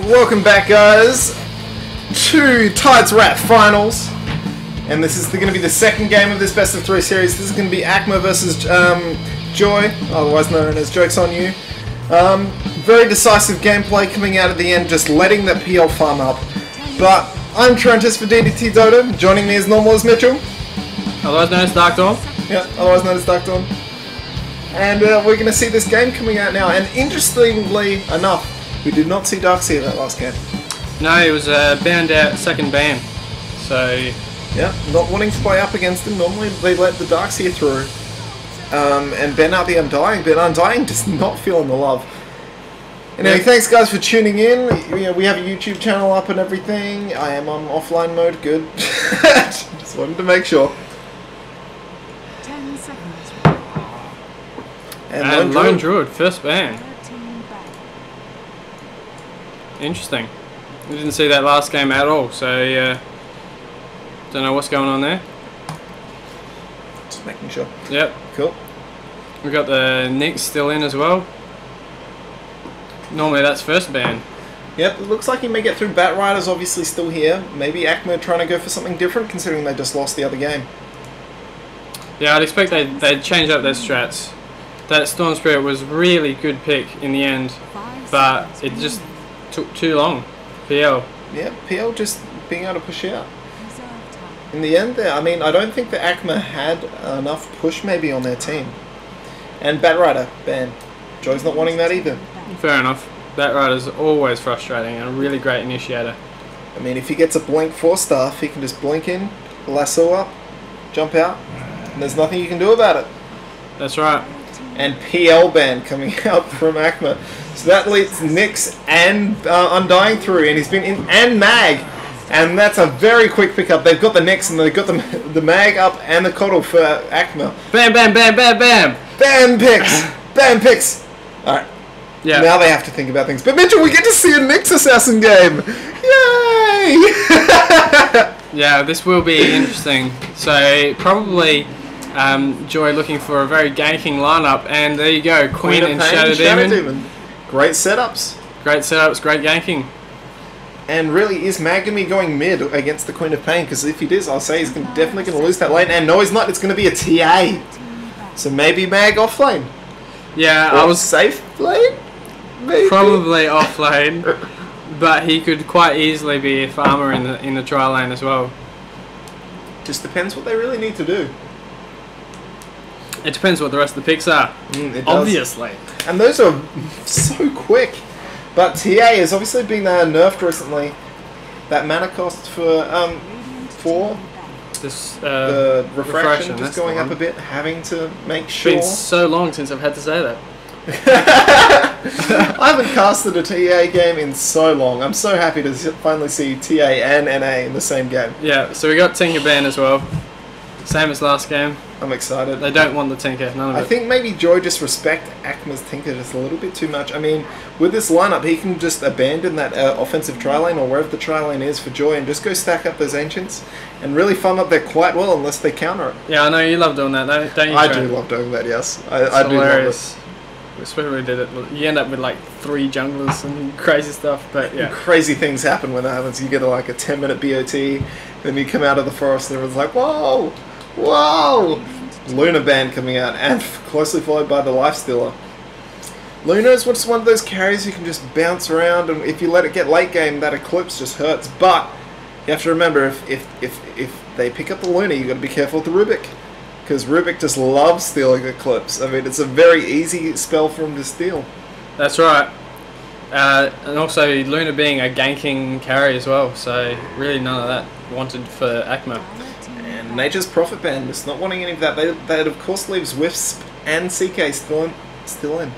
Welcome back, guys, to Tides Wrap Finals. And this is going to be the second game of this best of 3 series. This is going to be AkmA versus JoY, otherwise known as Jokes on You. Very decisive gameplay coming out at the end, just letting that PL farm up. But I'm Trentus for DDTDota. Joining me as normal is Mitchell. Otherwise known as Dark Dawn. Yeah, otherwise known as Dark Dawn. And we're going to see this game coming out now. And interestingly enough, we did not see Darkseer that last game. No, he was banned out, second ban. So... yeah, not wanting to play up against him. Normally they let the Darkseer through. And ban out the Undying, but Undying just not feeling the love. Anyway, thanks guys for tuning in. We have a YouTube channel up and everything. I am on offline mode, good. Just wanted to make sure. 10 seconds. And Lone Druid, first ban. Interesting. We didn't see that last game at all, so don't know what's going on there. Just making sure. Yep. Cool. We got the Nyx still in as well. Normally that's first ban. Yep, it looks like he may get through. Bat Rider's obviously still here. Maybe AkmA trying to go for something different considering they just lost the other game. Yeah, I'd expect they'd change up their strats. That Storm Spirit was really good pick in the end, but it just took too long. PL. Yeah, PL just being able to push out. In the end there, I mean, I don't think that AkmA had enough push maybe on their team. And Bat Rider, ban. JoY's not wanting that either. Fair enough. Bat Rider's always frustrating and a really great initiator. I mean, if he gets a blink 4-star, he can just blink in, lasso up, jump out, and there's nothing you can do about it. That's right. And PL ban coming out from AkmA. So that leads Nyx and Undying through, and he's been in, and Mag. And that's a very quick pickup. They've got the Nyx and they've got the Mag up and the Coddle for AkmA. Bam, bam, bam, bam, bam! Bam picks! Bam picks! Alright. Yeah. Now they have to think about things. But Mitchell, we get to see a Nyx Assassin game! Yay! Yeah, this will be interesting. So, probably JoY looking for a very ganking lineup, and there you go, Queen and Shadow Demon. Great setups. Great setups, great ganking. And really, is Magami going mid against the Queen of Pain? Because if he does, I'll say he's definitely going to lose that lane. And no, he's not. It's going to be a TA. So maybe Mag off lane. Yeah, or I was safe lane. Maybe. Probably off lane, but he could quite easily be a farmer in the tri lane as well. Just depends what they really need to do. It depends what the rest of the picks are. It does. Obviously. And those are so quick. But TA has obviously been nerfed recently. That mana cost for this the refraction just that's going up a bit, having to make It's sure. been so long since I've had to say that. I haven't casted a TA game in so long. I'm so happy to finally see TA and NA in the same game. Yeah, so we got Tinker ban as well. Same as last game. I'm excited. They don't want the Tinker, none of it. I think maybe JoY just respect AkmA's Tinker just a little bit too much. I mean, with this lineup, he can just abandon that offensive tri-lane or wherever the tri-lane is for JoY and just go stack up those Ancients and really farm up there quite well unless they counter it. Yeah, I know you love doing that, don't you? I do love doing that, yes. I do love it. Especially we did it. You end up with like 3 junglers and crazy stuff, but yeah. Crazy things happen when that happens. You get like a 10-minute BOT, then you come out of the forest and everyone's like, whoa! Whoa! Luna band coming out, and closely followed by the Lifestealer. Luna is just one of those carries you can just bounce around, and if you let it get late game, that Eclipse just hurts. But you have to remember, if they pick up the Luna, you got to be careful with the Rubik, because Rubik just loves stealing Eclipse. I mean, it's a very easy spell for him to steal. That's right. And also Luna being a ganking carry as well, so really none of that wanted for AkmA. And Nature's Prophet Band, just not wanting any of that. That of course leaves Wisp and CK still in.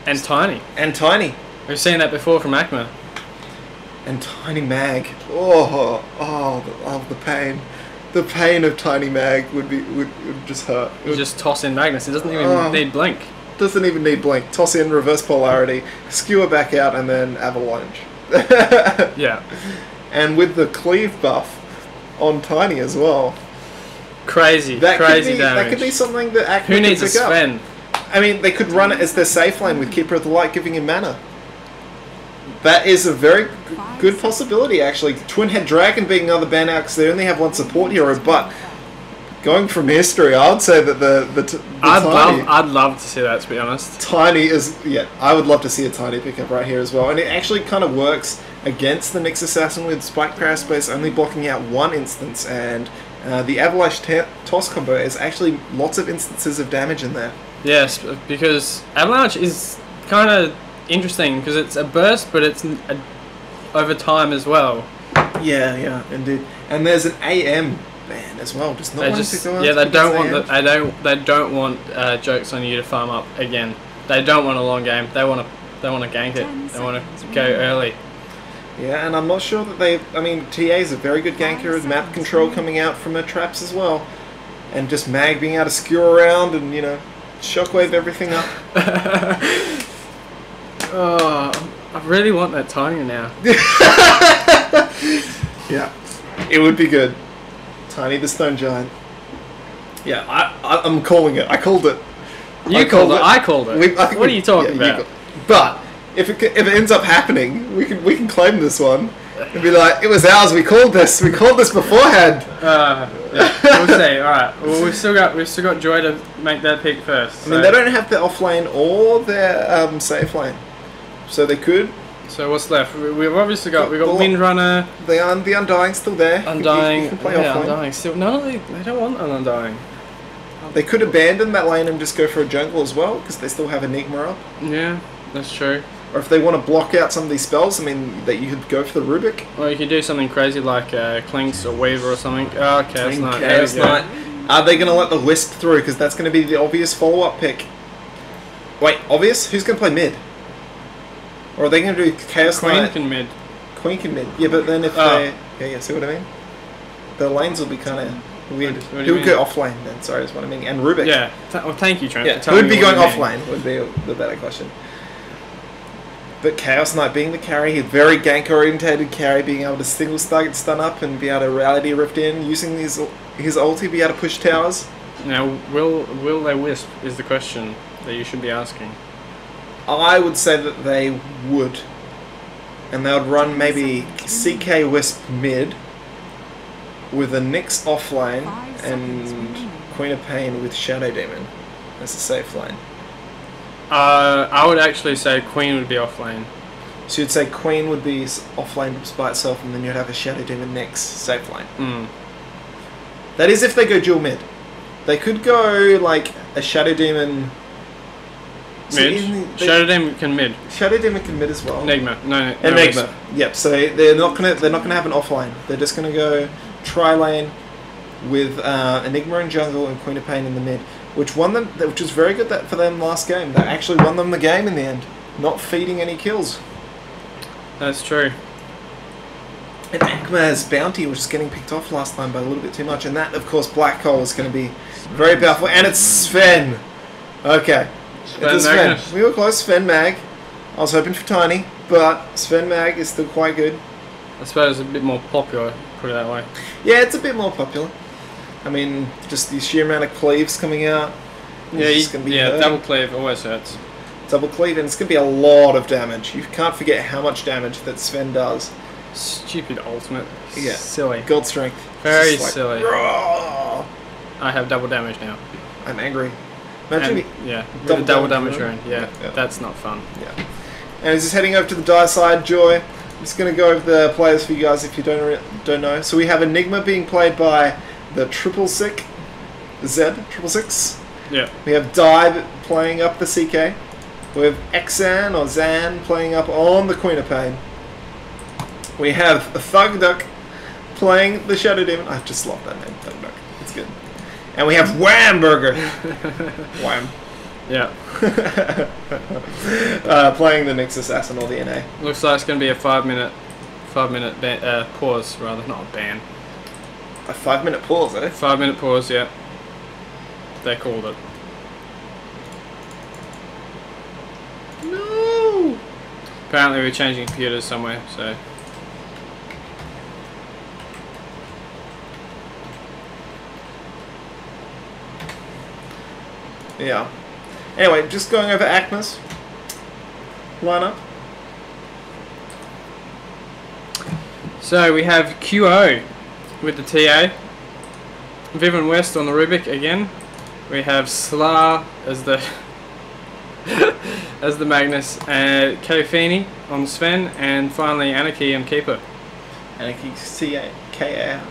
And Tiny. And Tiny. We've seen that before from AkmA. And Tiny Mag. Oh, the pain. The pain of Tiny Mag would just hurt. You just toss in Magnus. It doesn't even need Blink. Doesn't even need Blink. Toss in Reverse Polarity, skewer back out, and then Avalanche. Yeah. And with the cleave buff on Tiny as well. Crazy damage. That could be something that AkmA Who needs could a pick up. Sven? I mean, they could run it as their safe lane with Keeper of the Light giving him mana. That is a very good possibility, actually. Twin Head Dragon being another ban out because they only have one support hero, but going from history, I would say that the Tiny... I'd love to see that, to be honest. Tiny is... Yeah, I would love to see a Tiny pickup right here as well. And it actually kind of works against the Nyx Assassin with Spike Power Space only blocking out one instance, and the Avalanche Toss combo is actually lots of instances of damage in there. Yes, because Avalanche is kind of interesting because it's a burst, but it's over time as well. Yeah, indeed. And there's an AM ban as well. Just not wanting to go out. Yeah, they don't want jokes on you to farm up again. They don't want a long game. They want to gank it. They want to go early. Yeah, and I'm not sure that they... I mean, TA is a very good ganker with map control coming out from her traps as well. And just Mag being able to skewer around and, you know, shockwave everything up. Oh, I really want that Tiny now. Yeah, it would be good. Tiny the Stone Giant. Yeah, I'm calling it. I called it. You called it. I called it. What are you talking about? But if it ends up happening, we can claim this one and be like, it was ours. We called this. We called this beforehand. Yeah, we'll see. All right. Well, we've still got JoY to make that pick first. So. I mean, they don't have the off lane or their safe lane, so they could. So what's left? We've obviously got Windrunner. The Undying's still there. Undying. You can play off lane. Undying. Still, no, they don't want an Undying. They could abandon that lane and just go for a jungle as well, because they still have Enigma up. Yeah, that's true. Or if they want to block out some of these spells, I mean, that you could go for the Rubik. Or you could do something crazy like Clinks or Weaver or something. Oh, Chaos Knight. Chaos Knight. Are they going to let the Wisp through? Because that's going to be the obvious follow-up pick. Wait, obvious? Who's going to play mid? Or are they going to do Chaos Knight? Queen can mid. Queen can mid. Yeah, but then if they... Yeah, see what I mean? The lanes will be kind of weird. Who would go off lane then? Sorry, that's what I mean. And Rubik. Yeah. Well, thank you, Trent. Yeah, who would be going off lane would be the better question. But Chaos Knight being the carry, a very gank-orientated carry, being able to single target stun up and be able to Reality Rift in, using his ulti, be able to push towers. Now, will they Wisp is the question that you should be asking. I would say that they would. And they would run maybe CK Wisp mid with a Nyx off lane and Queen of Pain with Shadow Demon as a safe lane. I would actually say Queen would be off lane. So you'd say Queen would be off lane by itself, and then you'd have a Shadow Demon Nyx safe lane. Mm. That is if they go dual mid. They could go like a Shadow Demon... Mid. Shadow Demon can mid. Shadow Demon can mid as well. Enigma. No. Enigma. Yep. So they're not gonna have an off lane. They're just gonna go tri lane with Enigma in jungle and Queen of Pain in the mid, which was very good for them last game. They actually won them the game in the end, not feeding any kills. That's true. And AkmA's bounty was just getting picked off last time by a little bit too much, and that, of course, Black Hole is going to be very powerful. And it's Sven. Okay. It's Sven. We were close, Sven Mag. I was hoping for Tiny, but Sven Mag is still quite good. I suppose it's a bit more popular, put it that way. Yeah, it's a bit more popular. I mean, just the sheer amount of cleaves coming out. Yeah, double cleave always hurts. Double cleave, and it's going to be a lot of damage. You can't forget how much damage that Sven does. Stupid ultimate. Yeah. Silly. Gold strength. Very silly. Raw. I have double damage now. I'm angry. Imagine double damage rune. Yeah, that's not fun. Yeah. And just heading over to the die side, JoY. I'm just going to go over the players for you guys if you don't know. So we have Enigma being played by the Z666. Yeah. We have Dive playing up the CK. We have Xan or Zan playing up on the Queen of Pain. We have Thug Duck playing the Shadow Demon. I just love that name, Thug Duck. It's good. And we have Whamburger. Wham. Yeah. Playing the Nyx Assassin or the NA. Looks like it's going to be a 5 minute pause, rather, not a ban. A 5 minute pause, eh? 5 minute pause, yeah. They called it. No! Apparently we're changing computers somewhere, so... Yeah. Anyway, just going over AkmA's lineup. So we have QO with the TA. Vivian West on the Rubik again. We have Slar as the as the Magnus, and Kofini on Sven, and finally Anarchy on Keeper. Anarchy CKR.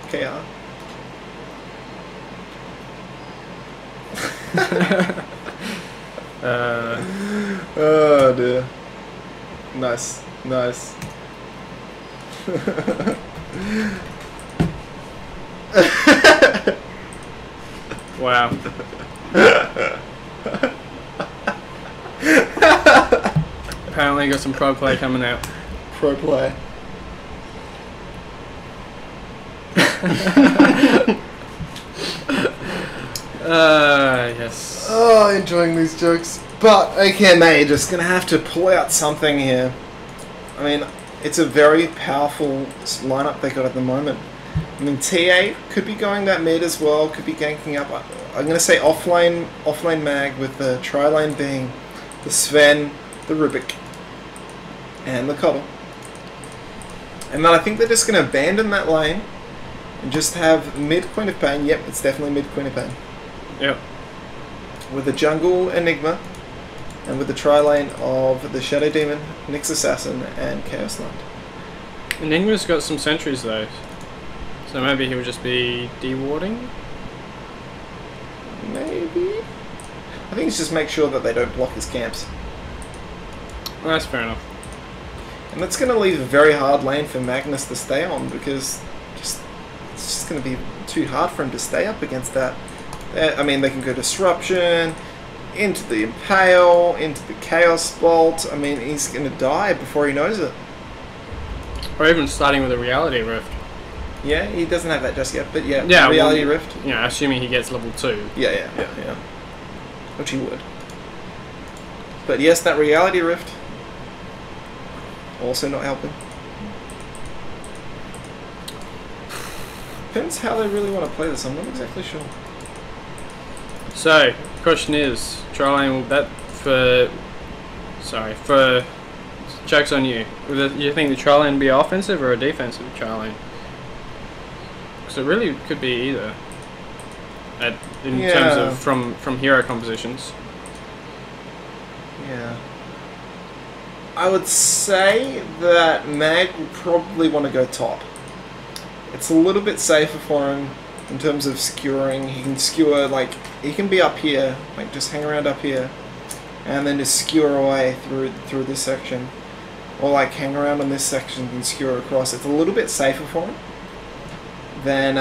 Oh dear. Nice. Wow. Apparently got some pro play coming out. Pro play. Yes. Oh, enjoying these jokes. But AkmA just gonna have to pull out something here. I mean, it's a very powerful lineup they got at the moment. I mean, TA could be going that mid as well, could be ganking up. I'm gonna say offlane mag, with the tri-lane being the Sven, the Rubik, and the Cuddle. And then I think they're just gonna abandon that lane and just have mid Queen of Pain. Yep, it's definitely mid Queen of Pain. Yep. With the jungle Enigma, and with the tri-lane of the Shadow Demon, Nyx Assassin, and Chaos Knight. Enigma's got some sentries though, so maybe he'll just be de-warding? Maybe. I think it's just make sure that they don't block his camps. Well, that's fair enough. And that's going to leave a very hard lane for Magnus to stay on, because it's just going to be too hard for him to stay up against that. I mean, they can go Disruption, into the Impale, into the Chaos Bolt. I mean, he's going to die before he knows it. Or even starting with a Reality Rift. Yeah, he doesn't have that just yet, but yeah, Yeah, Reality well, Rift. Yeah, assuming he gets level 2. Yeah. Which he would. But yes, that Reality Rift also not helping. Depends how they really want to play this. I'm not exactly sure. So, question is, Tri-lane, that for joke's on you. You think the Tri-lane be offensive or a defensive Tri-lane? Because it really could be either. In terms of from hero compositions. Yeah. I would say that Mag will probably want to go top. It's a little bit safer for him in terms of skewering. He can skewer, like, he can be up here, like just hang around up here, and then just skewer away through this section. Or like hang around on this section and skewer across. It's a little bit safer for him than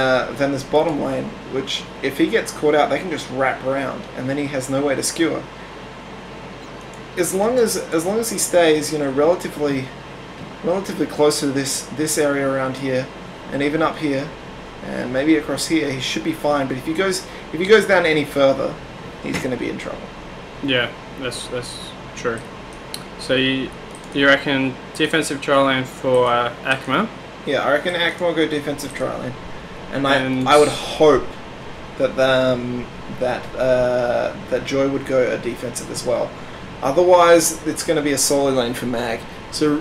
this bottom lane, which if he gets caught out, they can just wrap around, and then he has no way to skewer. As long as he stays, you know, relatively close to this area around here, and even up here, and maybe across here, he should be fine. But if he goes down any further, he's going to be in trouble. Yeah, that's true. So you reckon defensive tri-lane for AkmA? Yeah, I reckon AkmA will go defensive tri-lane, and I would hope that that JoY would go a defensive as well. Otherwise, it's going to be a solo lane for Mag. So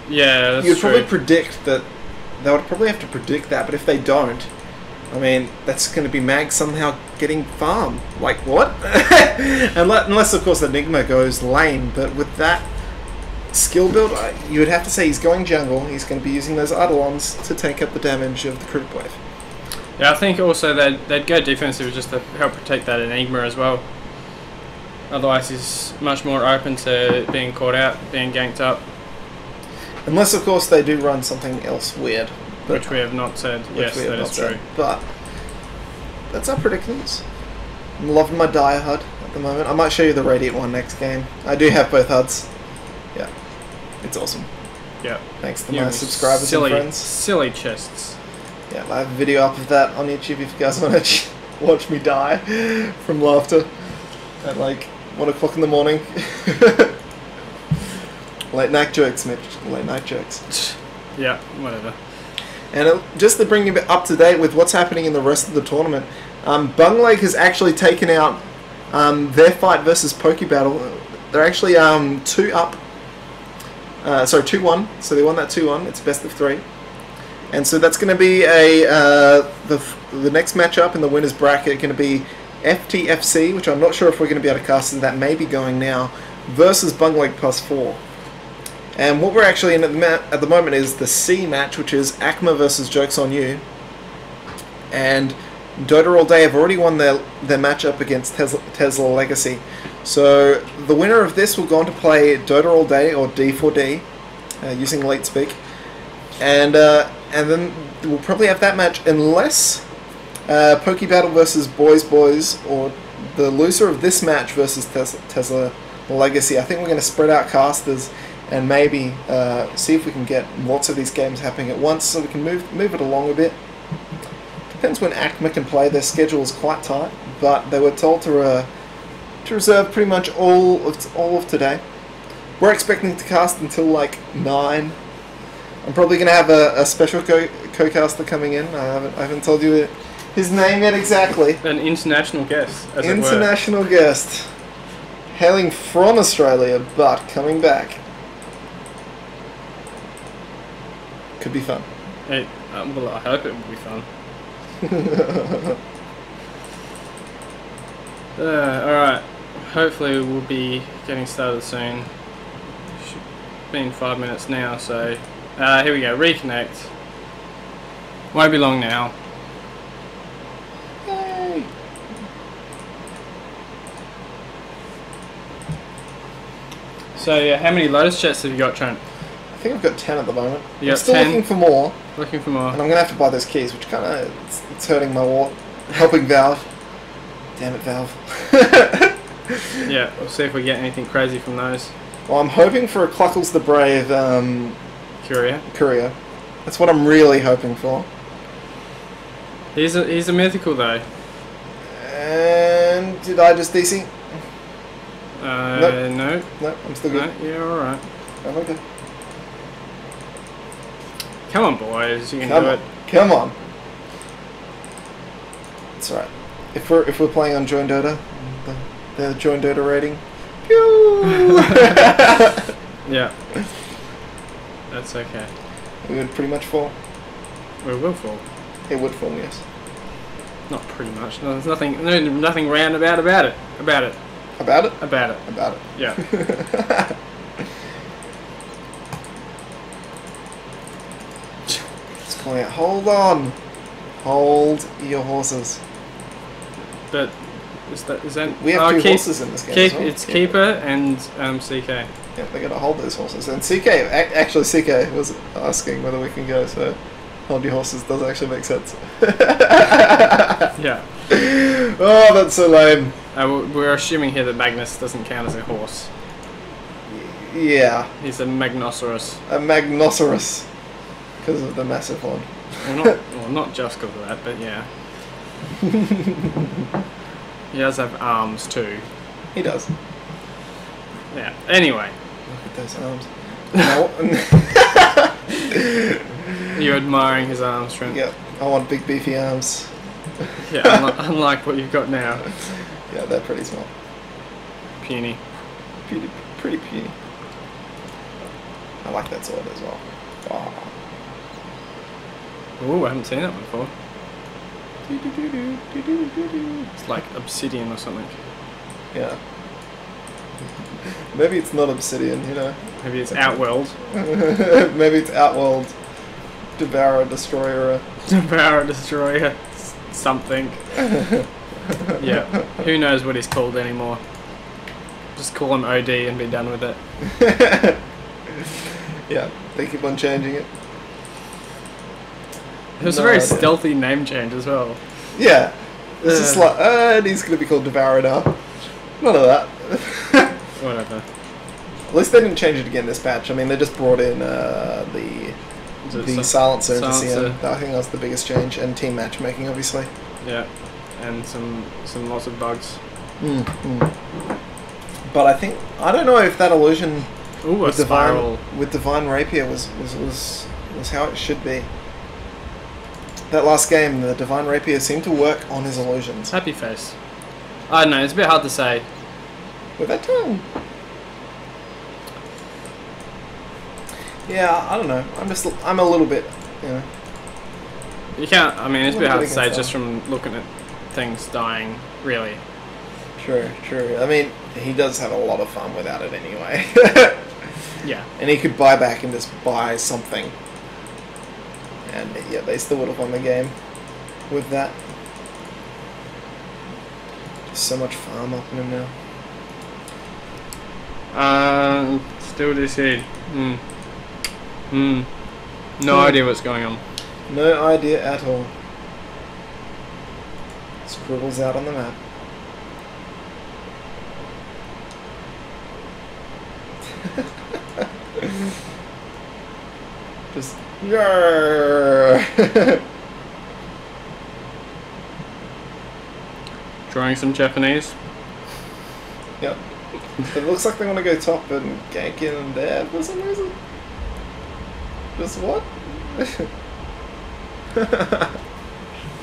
yeah, that's you'd true. probably predict that. They would probably have to predict that, but if they don't, I mean, that's going to be Mag somehow getting farm. Like, what? Unless, of course, Enigma goes lane, but with that skill build, you would have to say he's going jungle. He's going to be using those Eidolons to take up the damage of the crit wave. Yeah, I think also they'd go defensive just to help protect that Enigma as well. Otherwise, he's much more open to being caught out, being ganked up. Unless, of course, they do run something else weird. Which we have not said. Yes, that is true. But that's our predictions. I'm loving my Dire HUD at the moment. I might show you the Radiant one next game. I do have both HUDs. Yeah. It's awesome. Yeah. Thanks to my subscribers and friends. Silly chests. Yeah, I have a video up of that on YouTube if you guys want to watch me die from laughter at like 1 o'clock in the morning. Late night jokes, Mitch. Late night jokes. Yeah, whatever. And just to bring you up to date with what's happening in the rest of the tournament, Bung Lake has actually taken out their fight versus Pokebattle. They're actually 2-1. So they won that 2-1. It's best of 3. And so that's going to be the next matchup in the winners bracket going to be FTFC, which I'm not sure if we're going to be able to cast, and that may be going now, versus Bungleg Plus 4. And what we're actually in at the moment is the C match, which is AkmA versus Jokes on You. And Dota All Day have already won their matchup against Tesla Legacy. So the winner of this will go on to play Dota All Day, or D4D, using Late Speak. And then we'll probably have that match unless Poke Battle versus Boys Boys, or the loser of this match versus Tesla Legacy. I think we're going to spread out casters and maybe see if we can get lots of these games happening at once, so we can move it along a bit. Depends when AkmA can play. Their schedule is quite tight, but they were told to reserve pretty much all of today. We're expecting to cast until like 9. I'm probably going to have a special co-caster coming in. I haven't told you his name yet exactly. An international guest, as it were. International guest. Hailing from Australia, but coming back. Could be fun. Well, I hope it will be fun. Alright. Hopefully we'll be getting started soon. Should be in 5 minutes now, so... here we go, reconnect. Won't be long now. Yay! So yeah, how many Lotus Jets have you got, Trent? I think I've got 10 at the moment. You I'm got still 10? looking for more. Looking for more. And I'm going to have to buy those keys, which kind of... It's hurting my wallet. Helping Valve. Damn it, Valve. Yeah, we'll see if we get anything crazy from those. Well, I'm hoping for a Cluckles the Brave courier. That's what I'm really hoping for. He's a mythical though. And did I just DC? Nope. No. Nope, I'm still good. No, yeah, alright. I'm okay. Come on, boys, you can do it. Come on. It's alright. If we're playing on Join Dota, the Join Dota rating. Pew! Yeah. That's okay. We would pretty much fall. We will fall. It would fall, yes. Not pretty much. No, there's nothing roundabout about it. About it. About it? About it. About it. Yeah. It's calling out. Hold on. Hold your horses. But is that We have two horses in this game as well. It's Keeper and CK. Yeah, they gotta hold those horses. And CK, actually CK was asking whether we can go, so hold your horses does actually make sense. Yeah. Oh, that's so lame. We're assuming here that Magnus doesn't count as a horse. Yeah. He's a Magnosaurus. A Magnosaurus. Because of the massive one. Well, not just because of that, but yeah. He does have arms too. He does. Yeah. Anyway. Look at those arms. You're admiring his arms, Trent. Yep. I want big beefy arms. Yeah, unlike what you've got now. Yeah, they're pretty small. Puny. Pretty puny. I like that sword as well. Oh. Ooh, I haven't seen that before. It's like obsidian or something. Yeah. Maybe it's not obsidian, you know. Maybe it's Outworld. Maybe it's Outworld. Devourer, Destroyer. Devourer, Destroyer. Something. Yeah. Who knows what he's called anymore. Just call him OD and be done with it. Yeah, they keep on changing it. It was a very stealthy name change as well. Yeah. It's just like, and he's going to be called Devourer now. None of that. Whatever. At least they didn't change it again this patch. I mean, they just brought in the silencer into CM. I think that's the biggest change. And team matchmaking, obviously. Yeah. And some lots of bugs. But I don't know if that illusion with Divine Rapier was how it should be. That last game, the Divine Rapier seemed to work on his illusions. Happy face. I don't know, it's a bit hard to say. With that tongue. Yeah, I don't know. I'm a little bit, you know. You can't. I mean, it's a bit hard to say Against just from looking at things dying. Really. True, true. I mean, he does have a lot of fun without it anyway. Yeah. And he could buy back and just buy something. And yeah, they still would have won the game with that. So much farm up in him now. Still this seed. No idea what's going on. No idea at all. Scribbles out on the map. Just yarr. Drawing some Japanese. Yep. It looks like they want to go top and gank in there for some reason. Just what?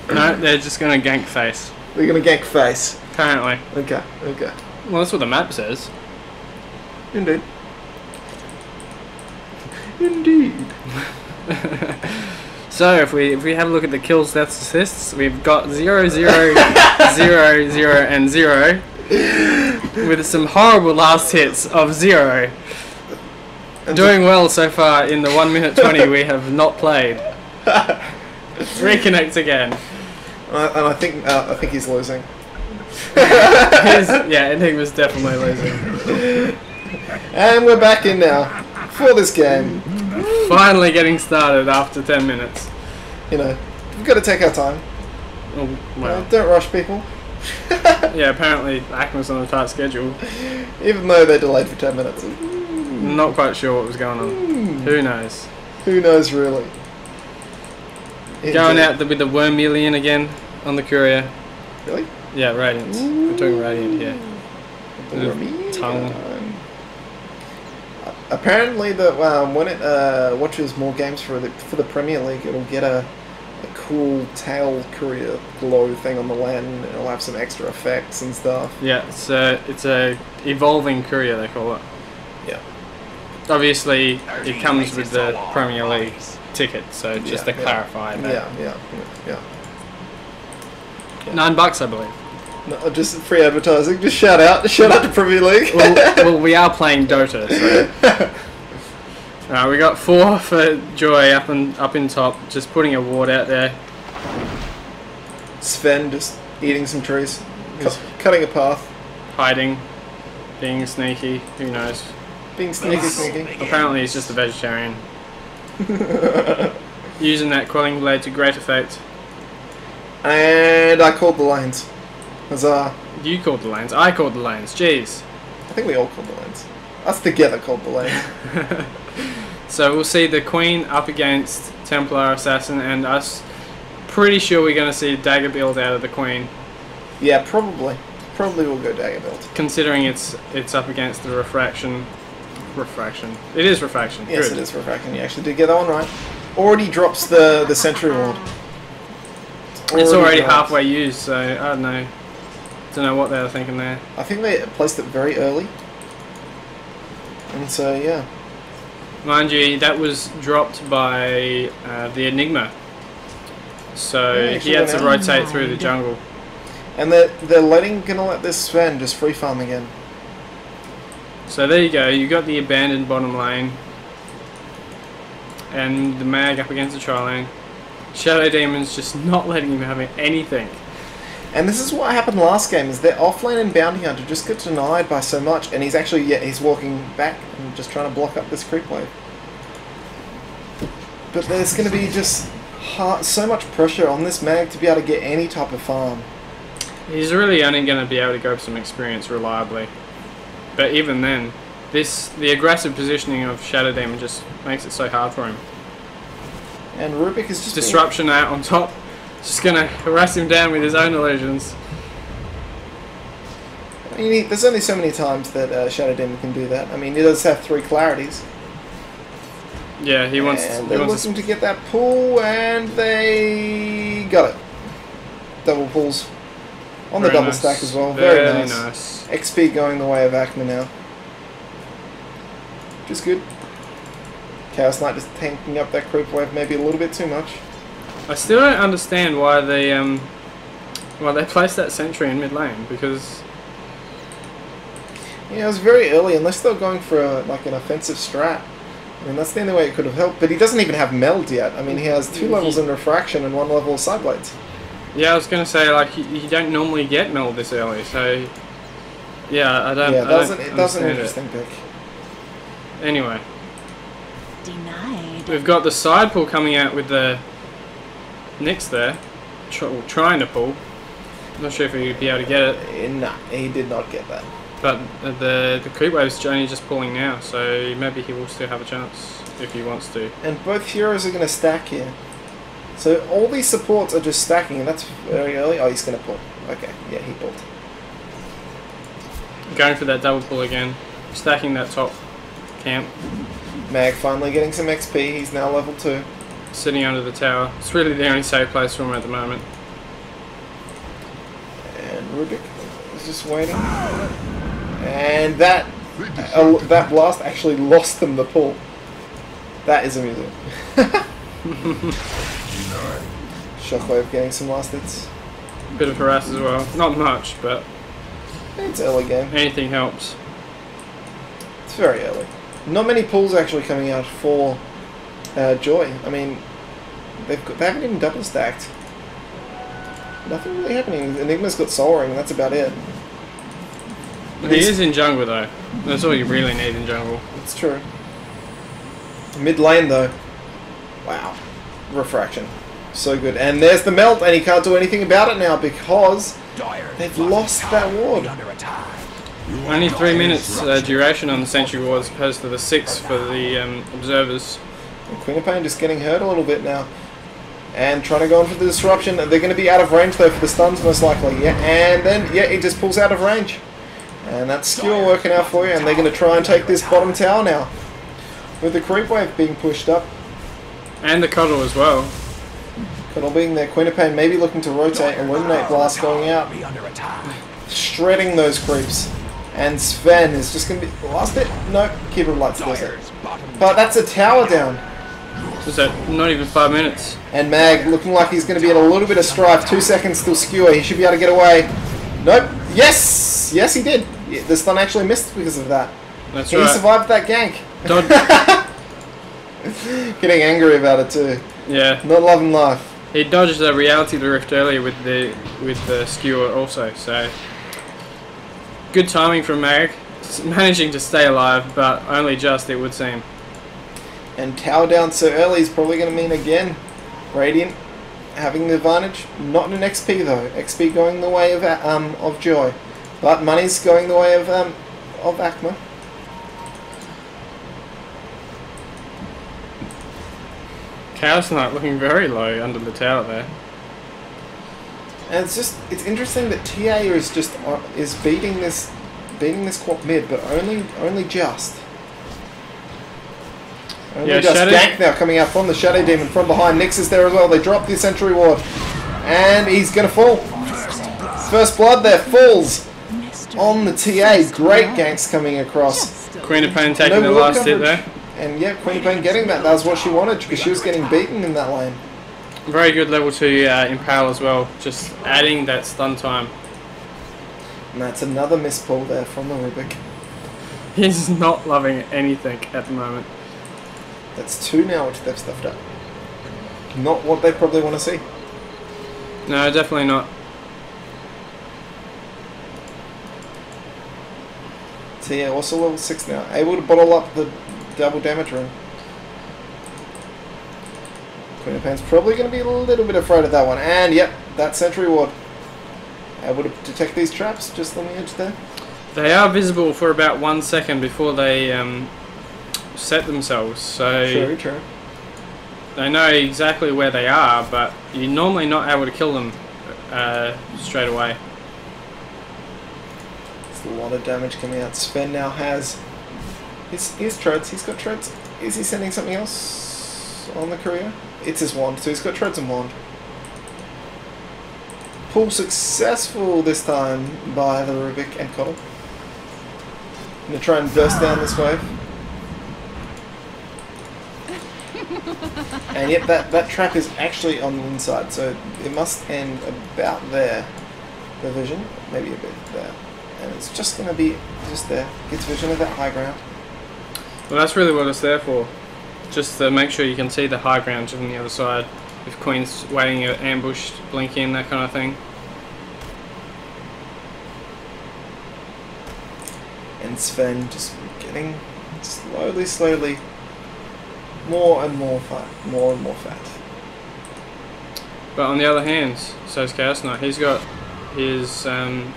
No, they're just gonna gank face. They're gonna gank face. Apparently. Okay, okay. Well, that's what the map says. Indeed. Indeed. So if we have a look at the kills, deaths, assists, we've got 0, 0, 0, 0, and 0, with some horrible last hits of 0. Doing well so far in the 1 minute 20 we have not played. Reconnect again. And I think he's losing. Yeah, Enigma's definitely losing. And we're back in now for this game. Finally getting started after 10 minutes. You know, we've got to take our time. Oh, well. Don't rush people. Yeah, apparently AkmA's on a tight schedule. Even though they're delayed for 10 minutes. Not quite sure what was going on. Who knows? Who knows, really? Going out with the Wormillion again on the courier. Really? Yeah, Radiance. We're talking Radiant here. The Little tongue. Apparently, when it watches more games for the Premier League, it'll get a cool tail courier glow thing on the land. And it'll have some extra effects and stuff. Yeah, it's a evolving courier they call it. Yeah. Obviously, it comes with the Premier League ticket, so just to clarify that. Yeah. $9, I believe. No, just free advertising. Just shout out to Premier League. well, we are playing Dota, so. We got 4 for JoY up in top, just putting a ward out there. Sven just eating some trees, cutting a path, Hiding, being sneaky, who knows. being sneaky. Apparently he's just a vegetarian. Using that quelling blade to great effect. And I called the lanes. Huzzah. You called the lanes, I called the lanes, jeez. I think we all called the lanes. Us together called the lanes. So we'll see the Queen up against Templar Assassin, and us pretty sure we're going to see a dagger build out of the Queen. Yeah, probably. Probably will go dagger build. Considering it's up against the refraction. It is refraction. Yes, Good. it is refraction. You actually did get that one right. Already drops the sentry ward. It's already drops. halfway used, so I don't know. Don't know what they were thinking there. I think they placed it very early. And so, yeah. Mind you, that was dropped by the Enigma. So Yeah, he had to went out. rotate through the jungle. And they're gonna let this Sven just free farm again. So there you go, you got the abandoned bottom lane. And the mag up against the tri lane. Shadow Demon's just not letting him have anything. And this is what happened last game, is that offlane and Bounty Hunter just got denied by so much, and he's actually, he's walking back and just trying to block up this creep wave. But there's going to be just so much pressure on this mag to be able to get any type of farm. He's really only going to be able to grab some experience reliably. But even then, the aggressive positioning of Shadow Demon just makes it so hard for him. And Rubik is just... Disruption out on top. Just going to harass him down with his own illusions. I mean, there's only so many times that Shadow Demon can do that. I mean, he does have 3 clarities. Yeah, he wants... And they're looking to get that pull, and they got it. Double pulls. On the double stack as well. Very nice. XP going the way of AkmA now. Which is good. Chaos Knight just tanking up that creep wave maybe a little bit too much. I still don't understand why they placed that sentry in mid lane, because Yeah, it was very early, unless they were going for like an offensive strat. I mean, that's the only way it could have helped. But he doesn't even have meld yet. I mean, he has 2 levels in refraction and 1 level of side blades. yeah, I was gonna say, like, you don't normally get meld this early, so yeah, I don't. Yeah, that was an understand interesting pick. Anyway, Denied. we've got the side pull coming out with the Nyx there, trying to pull. Not sure if he'd be able to get it, Nah, he did not get that. but the creep wave's only just pulling now, so maybe he will still have a chance if he wants to. And both heroes are going to stack here. So all these supports are just stacking, and that's very early. Oh, he's going to pull. Okay, yeah, he pulled. Going for that double pull again, stacking that top camp, Mag finally getting some XP. He's now level 2. sitting under the tower. It's really the only safe place for him at the moment. And Rubik is just waiting. And that blast actually lost them the pull. That is amusing. Shockwave getting some last hits. Bit of harass as well. Not much, but It's early game. anything helps. It's very early. Not many pulls actually coming out for JoY. I mean, they haven't even double stacked. Nothing really happening. Enigma's got Soul Ring, and that's about it. He is in jungle though. That's all you really need in jungle. It's true. Mid lane though. Wow. Refraction. So good. And there's the melt, and he can't do anything about it now because they've lost that ward. Only 3 minutes duration on the sentry ward as opposed to the 6 for the observers. And Queen of Pain just getting hurt a little bit now. And trying to go in for the disruption. They're going to be out of range though for the stuns most likely. Yeah, and then, yeah, he just pulls out of range. And that's skewer working out for you, and they're going to try and take this bottom tower now. With the creep wave being pushed up. And the cuddle as well. Cuddle being there. Queen of Pain maybe looking to rotate. Illuminate Blast going out. Shredding those creeps. And Sven is just going to be... Last hit? No. Keeper of Lights does it. But that's a tower down. Was that not even 5 minutes? And Mag looking like he's going to be at a little bit of strife. 2 seconds still skewer. He should be able to get away. Nope. Yes! Yes, he did. Yeah, the stun actually missed because of that. That's He right. survived that gank. Getting angry about it too. Yeah. Not loving life. He dodged the reality rift earlier with the skewer also, so good timing from Mag, managing to stay alive, but only just, it would seem. And tower down so early is probably going to mean again Radiant having the advantage. Not in XP though. XP going the way of JoY, but money's going the way of AkmA. Chaos Knight looking very low under the tower there. And it's interesting that TA is just is beating this quad mid, but only just. Only Yeah, just. Shadow... Gank now coming out from the Shadow Demon from behind. Nyx is there as well. They drop the Sentry Ward, and he's gonna fall. First blood there falls on the TA. Great ganks coming across. Queen of Pain taking the last hit there. And yeah, Queen of Pain getting that. That was what she wanted because she was getting beaten in that lane. Very good level 2 Impale as well, just adding that stun time. And that's another miss pull there from the Rubik. He's not loving anything at the moment. That's 2 now which they've stuffed up. Not what they probably want to see. No, definitely not. So yeah, also level 6 now. Able to bottle up the double damage room. Queen of Pain's probably going to be a little bit afraid of that one. And yep, that Sentry Ward. Able to detect these traps just on the edge there. They are visible for about 1 second before they set themselves, so True, true. they know exactly where they are, but you're normally not able to kill them straight away. There's a lot of damage coming out. Sven now has his treads. He's got treads. Is he sending something else on the courier? It's his wand, so he's got treads and wand. Pull successful this time by the Rubik and Cottle. Gonna try and burst down this wave. And yet that trap is actually on the inside, so it must end about there. The vision, maybe a bit there. And it's just going to be just there. Gets vision of that high ground. Well, that's really what it's there for. Just to make sure you can see the high ground on the other side. If Queen's waiting ambushed, blink in, that kind of thing. And Sven just getting slowly more and more fat. But on the other hand, so's Chaos Knight. He's got his helmet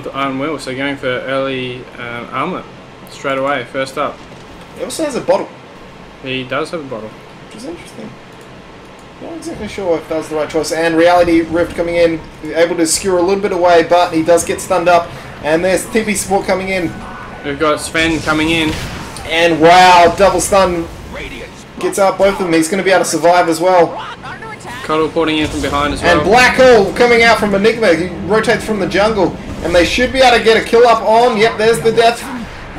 with iron wheel, so going for early armor straight away, first up. He also has a bottle. He does have a bottle. Which is interesting. Not exactly sure if that was the right choice. And Reality Rift coming in, able to skewer a little bit away, but he does get stunned up. And there's TP support coming in. We've got Sven coming in. And wow, double stun. Gets out both of them. He's going to be able to survive as well. Coddle porting in from behind as well. And Black Hole coming out from Enigma. He rotates from the jungle. And they should be able to get a kill up on. Yep, there's the death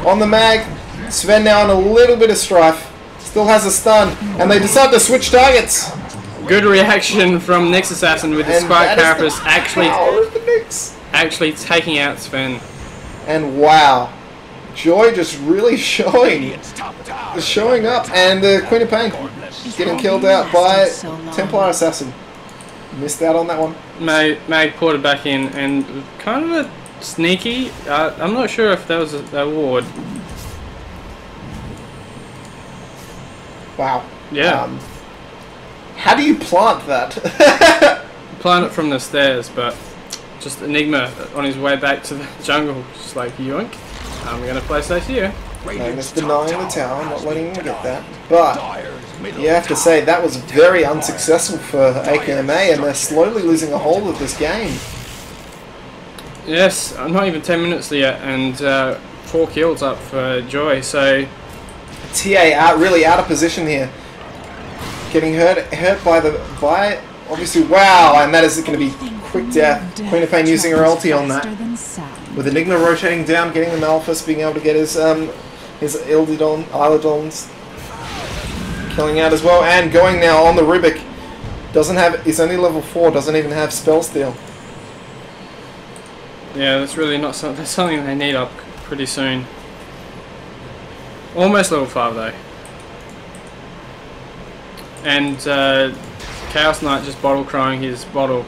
on the mag. Sven now in a little bit of strife. Still has a stun. And they decide to switch targets. Good reaction from Nyx Assassin with the Spike Carapace actually taking out Sven. And wow. JoY just really showing up. And the Queen of Pain getting killed out by Templar Assassin. Missed out on that one. Mag ported back in and kind of a sneaky. I'm not sure if that was a ward. Wow. Yeah. How do you plant that? Plant it from the stairs, but just Enigma on his way back to the jungle, just like yoink. I'm gonna place that here. Magnus denying the tower, not letting him get that. But you have to say that was very unsuccessful for AkmA, and they're slowly losing a hold of this game. Yes, not even 10 minutes yet, and 4 kills up for JoY. So TA really out of position here, getting hurt by obviously wow, and that is going to be quick death. Queen of Pain using her ulti on that. With Enigma rotating down, getting the Malphus, being able to get his Eidolons killing out as well, and going now on the Rubik. Doesn't have, it's only level 4, doesn't even have spell steal. yeah, that's really not something. That's something they need up pretty soon. Almost level 5 though. And Chaos Knight just bottle crowing his bottle.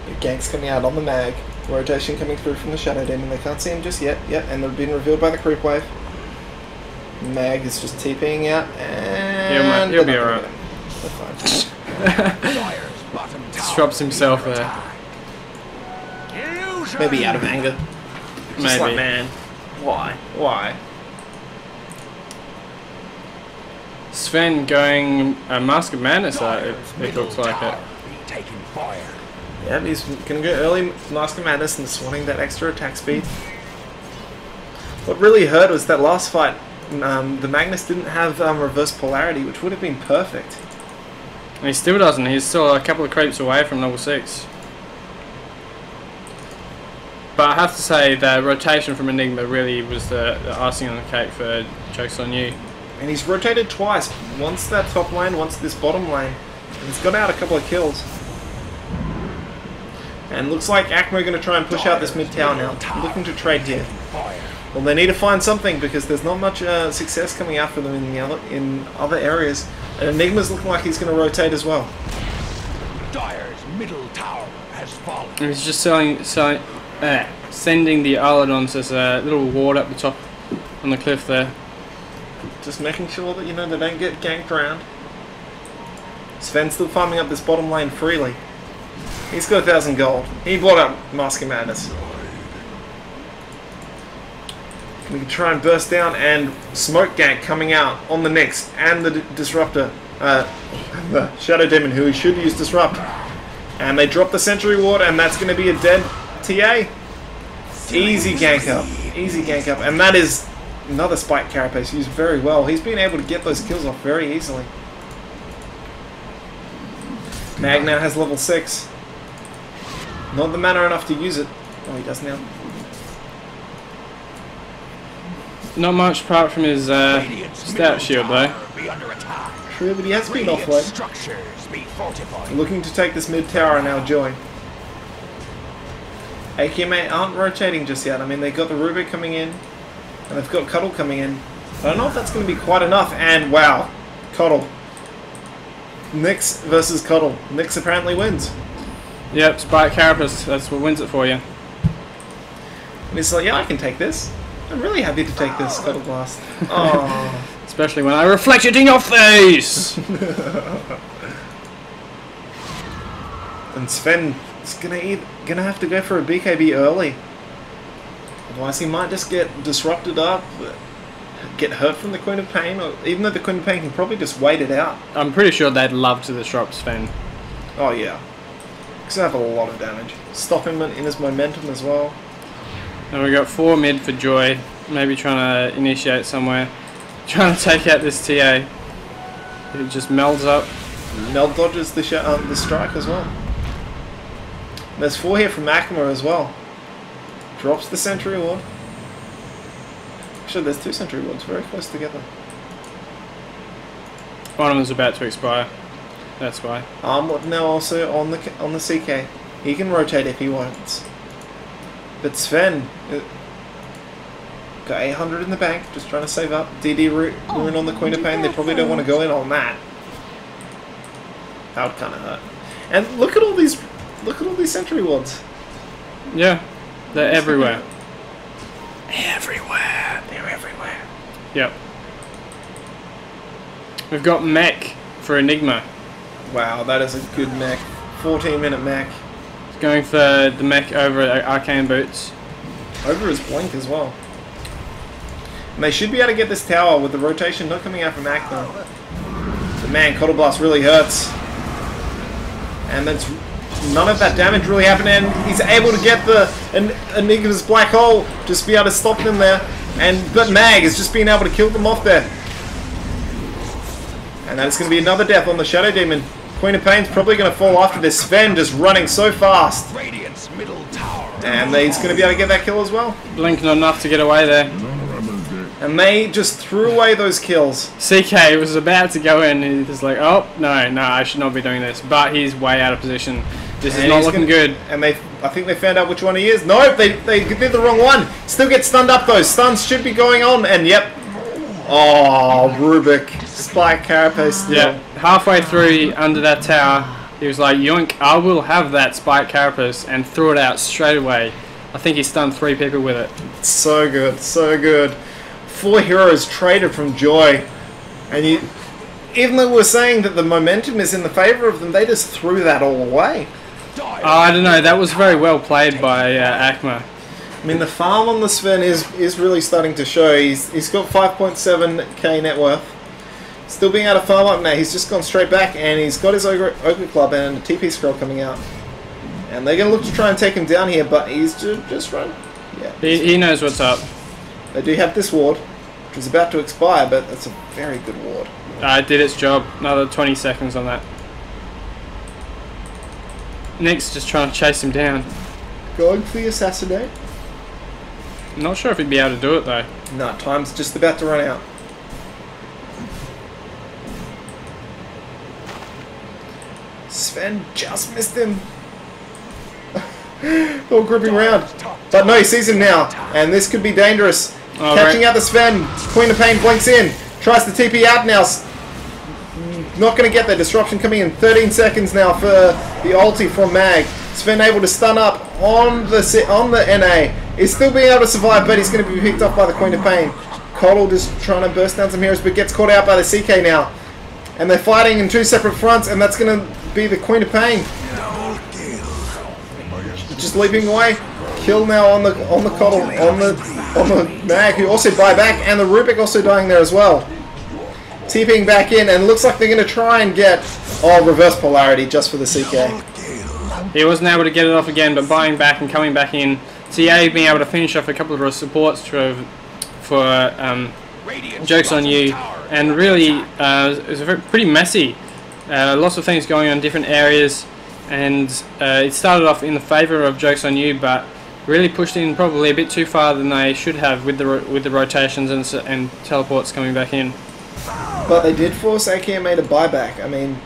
The gank's coming out on the mag. Rotation coming through from the Shadow Demon. They can't see him just yet. Yep, and they've been revealed by the creep wave. Mag is just TPing out, and he'll be alright. They're fine. Disrupts himself there. Maybe out of anger. Maybe. Just like, man, why? Sven going a Mask of Madness, it looks like it. Yeah, he's going to go early Mask of Madness and swatting that extra attack speed. What really hurt was that last fight, the Magnus didn't have reverse polarity, which would have been perfect. And he still doesn't. He's still a couple of creeps away from level 6. But I have to say the rotation from Enigma really was the icing on the cake for Jokes on You. And he's rotated twice. Once that top lane, once this bottom lane. And he's got out a couple of kills. And looks like AkmA are going to try and push out this mid tower now. Looking to trade here. Well, they need to find something because there's not much success coming out for them in other areas. And Enigma's looking like he's going to rotate as well. Dire's middle tower has fallen. And he's just sending the Eidolons as a little ward up the top on the cliff there. Just making sure that, you know, they don't get ganked around. Sven's still farming up this bottom lane freely. He's got 1,000 gold. He bought up Mask of Madness. We can try and burst down, and Smoke Gank coming out on the Nyx and the Disruptor. The Shadow Demon, who he should use Disrupt. And they drop the Sentry Ward, and that's going to be a dead TA. Easy gank up. Easy gank up. And that is another Spike Carapace used very well. He's been able to get those kills off very easily. Mag now has level 6. Not the mana enough to use it. Oh, he does now. Not much apart from his Radiant's stat middle shield tower though. be under attack. True, but he has been Radiant offlane. structures be fortified. Looking to take this mid tower now, JoY. AkmA aren't rotating just yet. I mean, they've got the Rubik coming in, and they've got Cuddle coming in. I don't know if that's going to be quite enough, and wow, Cuddle. Nyx versus Cuddle. Nyx apparently wins. Yep, Spike Carapace, that's what wins it for you. And he's like, yeah, I can take this. I'm really happy to take this, Cuddle Blast. Oh. Especially when I reflect it in your face! And Sven is gonna have to go for a BKB early. Otherwise he might just get disrupted up, get hurt from the Queen of Pain, or even though the Queen of Pain can probably just wait it out. I'm pretty sure they'd love to disrupt Sven. Oh yeah. Because they have a lot of damage. Stop him in his momentum as well. And we got 4 mid for JoY, maybe trying to initiate somewhere. Trying to take out this TA. It just melds up. Meld dodges the strike as well. There's 4 here from AkmA as well. Drops the Sentry Ward. Actually, there's 2 Sentry Wards very close together. One of them's about to expire. That's why. Now also on the CK. He can rotate if he wants. But Sven got 800 in the bank, just trying to save up. DD Rune on the Queen of Pain. They probably don't want to go in on that. That would kind of hurt. And look at all these Sentry Wards. Yeah, they're everywhere. Everywhere. They're everywhere. Yep. We've got mech for Enigma. Wow, that is a good mech. 14-minute mech. He's going for the mech over Arcane Boots. Over his blink as well. And they should be able to get this tower with the rotation not coming out from AkmA. But man, Coddle Blast really hurts. And that's none of that damage really happened, and he's able to get the Enigma's black hole, just be able to stop them there. But Mag is just being able to kill them off there. And that's going to be another death on the Shadow Demon. Queen of Pain's probably going to fall after this. Sven just running so fast. Radiant's middle tower. And he's going to be able to get that kill as well. Blink not enough to get away there. And they just threw away those kills. CK was about to go in, and he was like, oh, no, I should not be doing this. But he's way out of position. This is not looking good. And I think they found out which one he is. No, they did the wrong one. Still get stunned up though. Stuns should be going on, and yep. Oh, Rubik. Spike Carapace still. Yeah, halfway through under that tower, he was like, yoink, I will have that Spike Carapace, and threw it out straight away. I think he stunned 3 people with it. So good, so good. 4 heroes traded from JoY. And even though we're saying that the momentum is in the favour of them, they just threw that all away. I don't know, that was very well played by AkmA. I mean, the farm on the Sven is really starting to show. He's got 5.7k net worth. Still being able to farm up now. He's just gone straight back, and he's got his Ogre Club and a TP scroll coming out. And they're going to look to try and take him down here, but he's just run. Yeah. He knows what's up. They do have this ward, which is about to expire, but that's a very good ward. It did its job. Another 20 seconds on that. Nick's just trying to chase him down. Going for the assassinate. Not sure if he'd be able to do it though. No, time's just about to run out. Sven just missed him. All grouping round. But no, he sees him now. And this could be dangerous. Oh, Catching out the Sven. Queen of Pain blinks in. Tries to TP out now. Not going to get there. Disruption coming in. 13 seconds now for the ulti from Mag. Sven able to stun up on the NA. He's still being able to survive, but he's going to be picked up by the Queen of Pain. Coddle just trying to burst down some heroes, but gets caught out by the CK now. And they're fighting in 2 separate fronts, and that's going to be the Queen of Pain. Just leaping away. Kill now on the Coddle, on the Mag, who also buy back, and the Rubik also dying there as well. TPing back in, and looks like they're going to try and get reverse polarity just for the CK. He wasn't able to get it off again, but buying back and coming back in. TA being able to finish off a couple of supports for Jokes on You, and really it was pretty messy. Lots of things going on in different areas, and it started off in the favour of Jokes on You, but really pushed in probably a bit too far than they should have with the rotations and teleports coming back in. But they did force AkmA to buy back. I mean,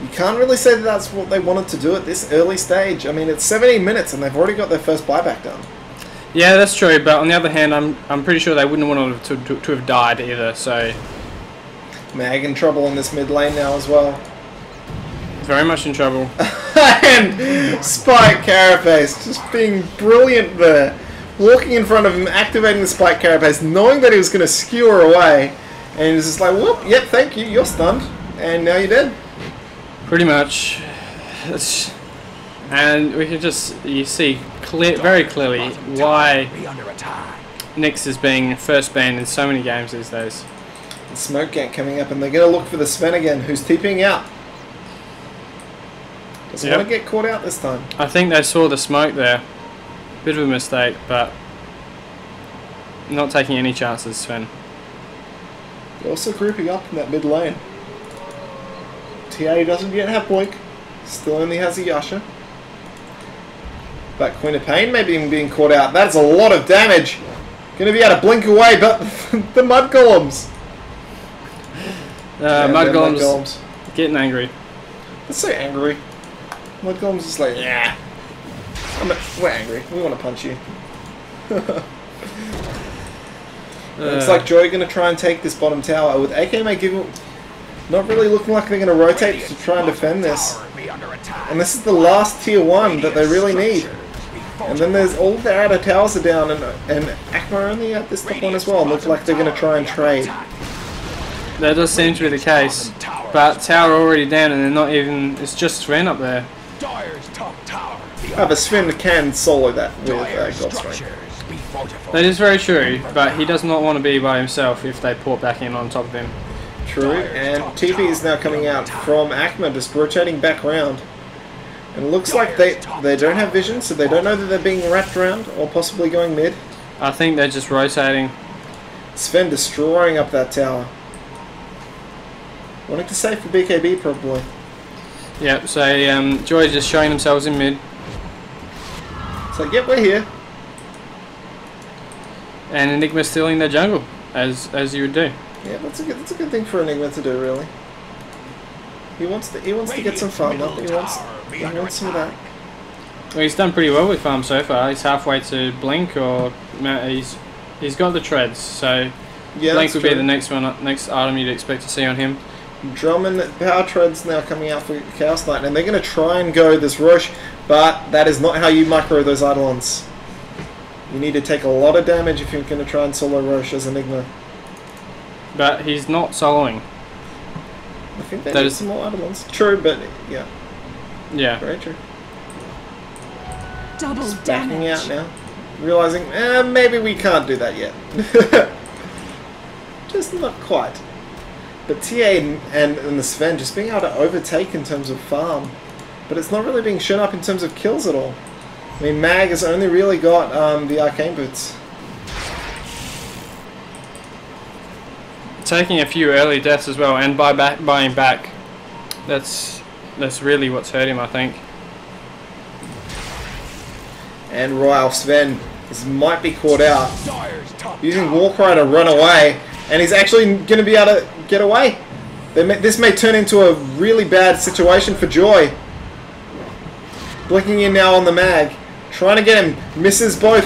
you can't really say that that's what they wanted to do at this early stage. I mean, it's 17 minutes and they've already got their first buyback done. Yeah, that's true. But on the other hand, I'm pretty sure they wouldn't want to have died either. So Mag in trouble in this mid lane now as well. very much in trouble. And Spike Carapace just being brilliant there. Walking in front of him, activating the Spike Carapace, knowing that he was going to skewer away. And he's just like, whoop, yep, thank you, you're stunned. And now you're dead. Pretty much. And we can you see very clearly why Nyx is being first banned in so many games these days. The smoke gank coming up, and they're going to look for the Sven again, who's TPing out. Doesn't want to get caught out this time. I think they saw the smoke there. Bit of a mistake, but not taking any chances, Sven. They're also grouping up in that mid lane. TA doesn't yet have Blink. Still only has a Yasha. But Queen of Pain maybe even being caught out. That's a lot of damage. Going to be able to blink away, but the Mud Golems. Mud Golems getting angry. They're so angry. Mud Golems is like, yeah. We're angry. We want to punch you. Looks like JoY going to try and take this bottom tower with AkmA not really looking like they're going to rotate to try and defend this. And this is the last tier 1 that they really need. And then there's all their outer towers are down, and AkmA are only at this top one as well. Looks like they're going to try and trade. That does seem to be the case. But tower already down, and they're not even. It's just Sven up there. But Sven can solo that with God Strength. That is very true, but he does not want to be by himself if they port back in on top of him. True, and TP is now coming out from AkmA, just rotating back around. And it looks like they don't have vision, so they don't know that they're being wrapped around, or possibly going mid. I think they're just rotating. Sven destroying up that tower. Wanting to save for BKB, probably. Yep, so JoY just showing themselves in mid. It's like, yep, we're here. And Enigma stealing their jungle, as you would do. Yeah, that's a good thing for Enigma to do, really. He wants to get some farm up. He wants some of that. Well, he's done pretty well with farm so far. He's halfway to Blink, or he's got the treads. So yeah, Blink would be the next item you'd expect to see on him. Drummond power treads now coming out for Chaos Knight, and they're going to try and go this Roche, but that is not how you micro those Eidolons. You need to take a lot of damage if you're going to try and solo Roche as Enigma. But he's not soloing. I think they need some more Eidolons. True, but yeah. Yeah. Very true. Double Just damage. backing out now. Realizing, maybe we can't do that yet. Just not quite. But TA and the Sven just being able to overtake in terms of farm. But it's not really being shown up in terms of kills at all. I mean, Mag has only really got the Arcane Boots. Taking a few early deaths as well, and buying back. That's really what's hurt him, I think. And Royal Sven might be caught out. Using Warcry to run away. And he's actually going to be able to get away. This may turn into a really bad situation for JoY. Blinking in now on the Mag. Trying to get him. Misses both.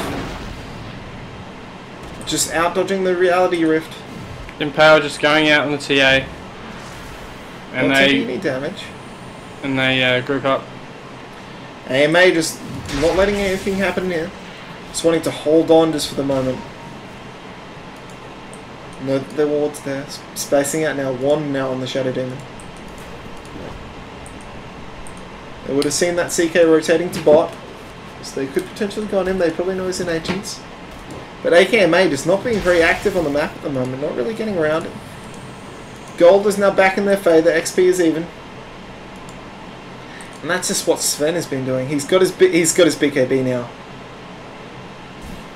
Just out-dodging the Reality Rift. Empower just going out on the TA. And Not taking any damage. And they group up. AMA just not letting anything happen here. Just wanting to hold on just for the moment. No, their wards there. Spacing out now. One now on the Shadow Demon. They would have seen that CK rotating to bot. So they could potentially go on him. They probably know he's in Agents. But AkmA just not being very active on the map at the moment. Not really getting around it. Gold is now back in their favour. XP is even. And that's just what Sven has been doing. He's got his BKB now.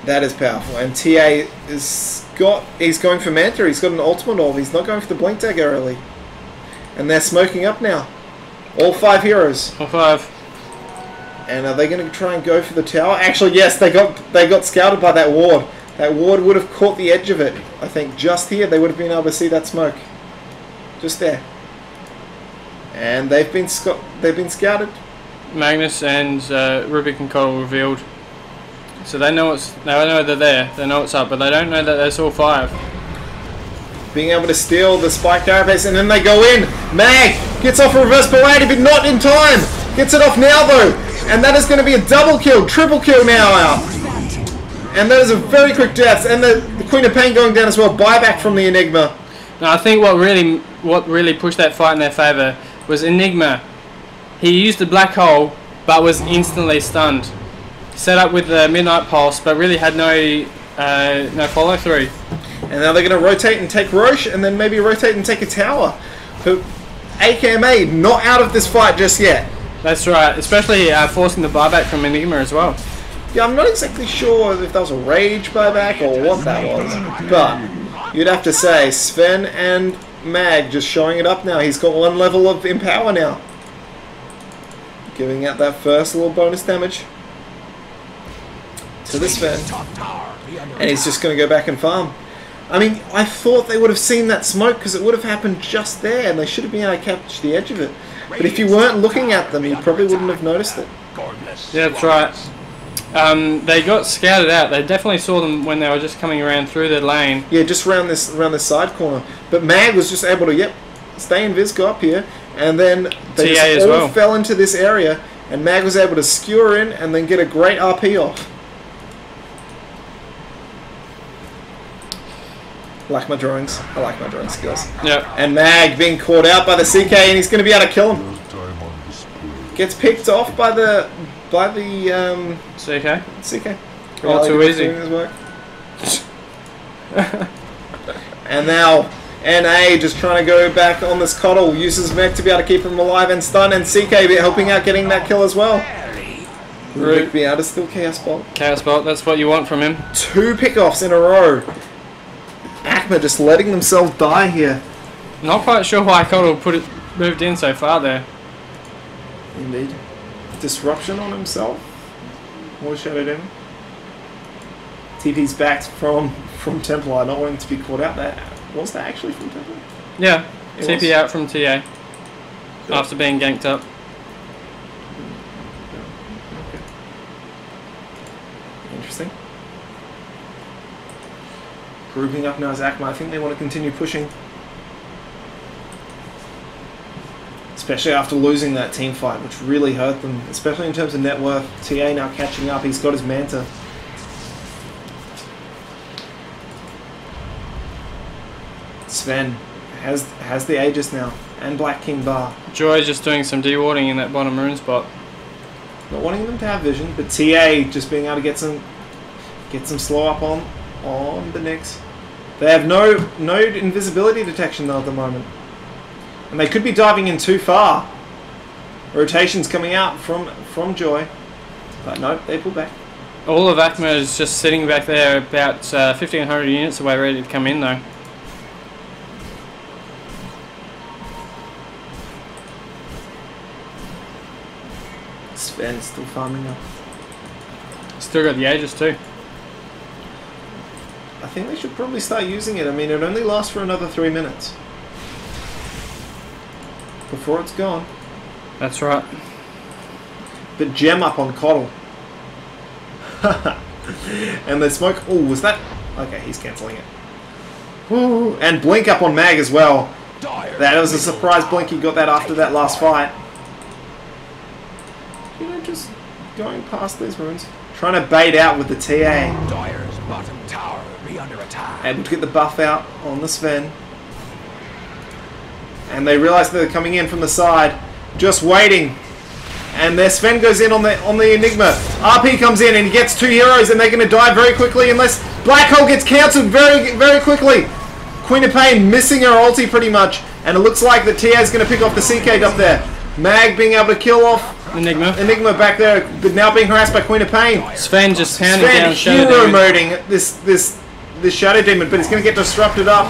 That is powerful. And TA he's going for Manta. He's got an ultimate orb. He's not going for the Blink Dagger early. And they're smoking up now. All 5 heroes. All 5. And are they going to try and go for the tower? Actually, yes, they got scouted by that ward. That ward would have caught the edge of it. I think just here they would have been able to see that smoke. Just there. And they've been scouted. Magnus and Rubik and Cole revealed. So they know they're there. They know it's up, but they don't know that there's all 5. Being able to steal the spike carapace, and then they go in. Mag gets off a reverse polarity, but not in time. Gets it off now though, and that is going to be a double kill, triple kill now out. And that is a very quick death, and the Queen of Pain going down as well. Buyback from the Enigma. Now I think what really pushed that fight in their favour was Enigma. He used the black hole, but was instantly stunned. Set up with the Midnight Pulse, but really had no follow through. And now they're going to rotate and take Roche, and then maybe rotate and take a tower. But AkmA not out of this fight just yet. That's right, especially forcing the buyback from Enigma as well. Yeah, I'm not exactly sure if that was a rage buyback or what that was, but you'd have to say Sven and Mag just showing it up now. He's got 1 level of Empower now. Giving out that first little bonus damage to the Sven. And he's just going to go back and farm. I mean, I thought they would have seen that smoke because it would have happened just there and they should have been able to catch the edge of it. But if you weren't looking at them, you probably wouldn't have noticed it. Yeah, that's right. They got scouted out. They definitely saw them when they were just coming around through the lane. Yeah, just around this side corner. But Mag was just able to, stay in Viz, go up here, and then they just all fell into this area, and Mag was able to skewer in and then get a great RP off. I like my drawings. I like my drawing skills. Yep. And Mag being caught out by the CK, and he's going to be able to kill him. Gets picked off by the CK. CK. All too easy. His work. And now NA just trying to go back on this Coddle, uses Mech to be able to keep him alive and stun, and CK helping out getting that kill as well. Rubik be able to steal Chaos Bolt. Chaos Bolt, that's what you want from him. 2 pickoffs in a row. AkmA just letting themselves die here. Not quite sure why Coddle moved in so far there. Indeed. Disruption on himself. More Shadow Demon. TP's back from Templar, not wanting to be caught out there. Was that actually from Templar? Yeah, TP out from TA after being ganked up. Okay. Interesting. Grouping up now as AkmA. I think they want to continue pushing. Especially after losing that team fight, which really hurt them, especially in terms of net worth. TA now catching up. He's got his Manta. Sven has the Aegis now, and Black King Bar. JoY just doing some dewarding in that bottom rune spot. Not wanting them to have vision, but TA just being able to get some slow up on the Nyx. They have no invisibility detection though at the moment. And they could be diving in too far. Rotations coming out from JoY. But no, they pull back. All of AkmA is just sitting back there about 1,500 units away ready to come in though. Sven's still farming up. Still got the Aegis too. I think they should probably start using it. I mean, it only lasts for another 3 minutes. Before it's gone. That's right. But gem up on Coddle. And the smoke. Oh, was that? Okay, he's cancelling it. Ooh. And blink up on Mag as well. That was a surprise blink. He got that after that last fight. You know, just going past these runes. Trying to bait out with the TA. Dyer's bottom tower be under attack. Able to get the buff out on the Sven. And they realise that they're coming in from the side. Just waiting. And their Sven goes in on the Enigma. RP comes in and he gets 2 heroes and they're going to die very quickly unless Black Hole gets cancelled very, very quickly. Queen of Pain missing her ulti pretty much. And it looks like the TA is going to pick off the CK up there. Mag being able to kill off Enigma back there, but now being harassed by Queen of Pain. Sven just pounding down Shadow Demon. Hero-moding this Shadow Demon, but he's going to get disrupted up.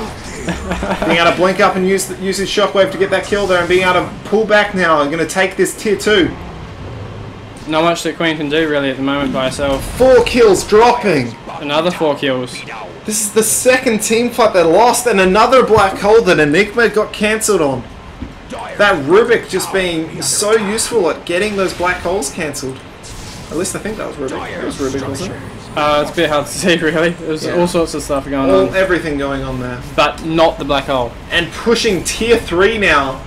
Being able to blink up and use his shockwave to get that kill there, and being able to pull back now. I'm going to take this tier 2. Not much that Queen can do really at the moment by herself. 4 kills dropping. Another 4 kills. This is the second team fight they lost, and another black hole that AkmA got cancelled on. That Rubik just being so useful at getting those black holes cancelled. At least I think that was Rubik. It was Rubik, wasn't it? It's a bit hard to see really. There's all sorts of stuff going on. Everything going on there. But not the black hole. And pushing tier 3 now.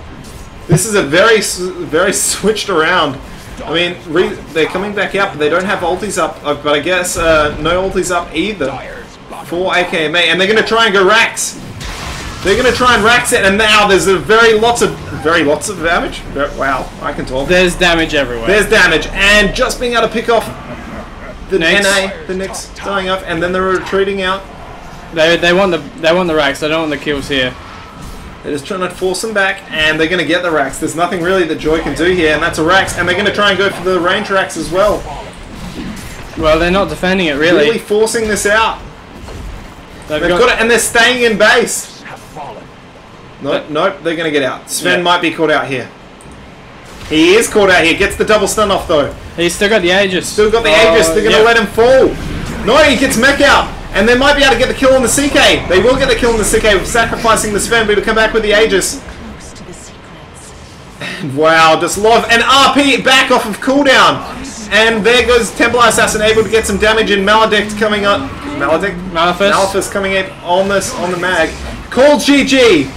This is a very switched around. I mean, they're coming back out, but they don't have ultis up. But I guess no ultis up either for AkmA. And they're going to try and go Rax. They're going to try and Rax it, and now there's a very lots of damage. Wow, I can talk. There's damage everywhere. There's damage, and just being able to pick off the NA, the Nyx dying off, and then they're retreating out. They want the Rax. They don't want the kills here. They're just trying to force them back, and they're going to get the Rax. There's nothing really that JoY can do here, and that's a Rax, and they're going to try and go for the range Rax as well. Well, they're not defending it really. Really forcing this out. They've got it, and they're staying in base. Nope, they're going to get out. Sven might be caught out here. He is caught out here. Gets the double stun off though. He's still got the Aegis. Still got the Aegis. They're going to let him fall. No, he gets mech out. And they might be able to get the kill on the CK. They will get the kill on the CK, sacrificing the Sven, but he'll come back with the Aegis. And wow, just love an RP back off of cooldown. And there goes Templar Assassin, able to get some damage in. Maledict coming up. Malefus coming in on the mag. Called GG.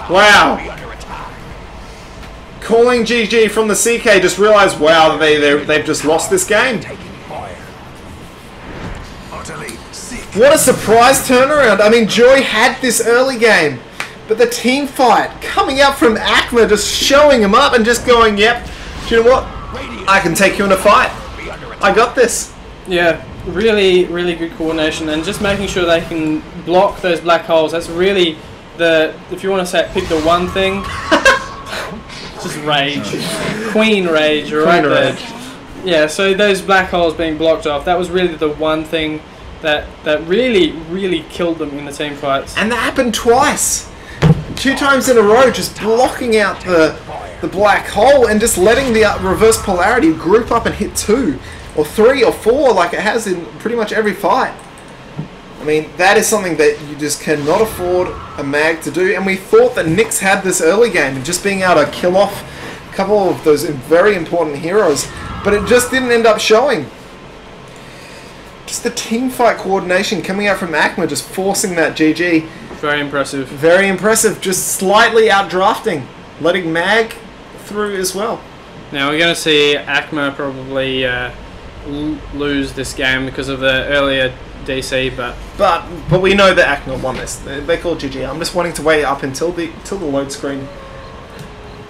Wow. Calling GG from the CK, just realised, wow, they've just lost this game. What a surprise turnaround. I mean, JoY had this early game, but the team fight coming out from AkmA, just showing him up and just going, yep, do you know what? I can take you in a fight. I got this. Yeah, really, really good coordination, and just making sure they can block those black holes. That's really if you want to say, pick the one thing, just rage. Queen rage, right there. Yeah, so those black holes being blocked off, that was really the one thing that really, really killed them in the team fights. And that happened twice. 2 times in a row, just blocking out the black hole and just letting the reverse polarity group up and hit 2 or 3 or 4 like it has in pretty much every fight. I mean, that is something that you just cannot afford a mag to do, and we thought that Nyx had this early game and just being able to kill off a couple of those very important heroes, but it just didn't end up showing. Just the team fight coordination coming out from AkmA, just forcing that GG. Very impressive. Very impressive, just slightly outdrafting, letting mag through as well. Now we're going to see AkmA probably lose this game because of the earlier DC, but we know that AkmA won this. They call GG. I'm just wanting to wait up until the load screen.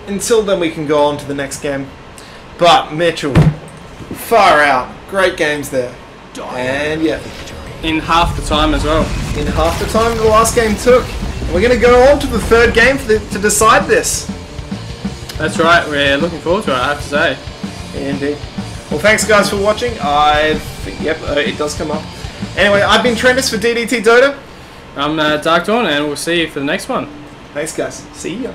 Until then, we can go on to the next game. But Mitchell, far out, great games there, and yeah, in half the time as well. In half the time the last game took. We're going to go on to the third game to decide this. That's right. We're looking forward to it, I have to say. Indeed. Well, thanks guys for watching. It does come up. Anyway, I've been Trendis for DDTDota. I'm Dark Dawn, and we'll see you for the next one. Thanks guys. See ya.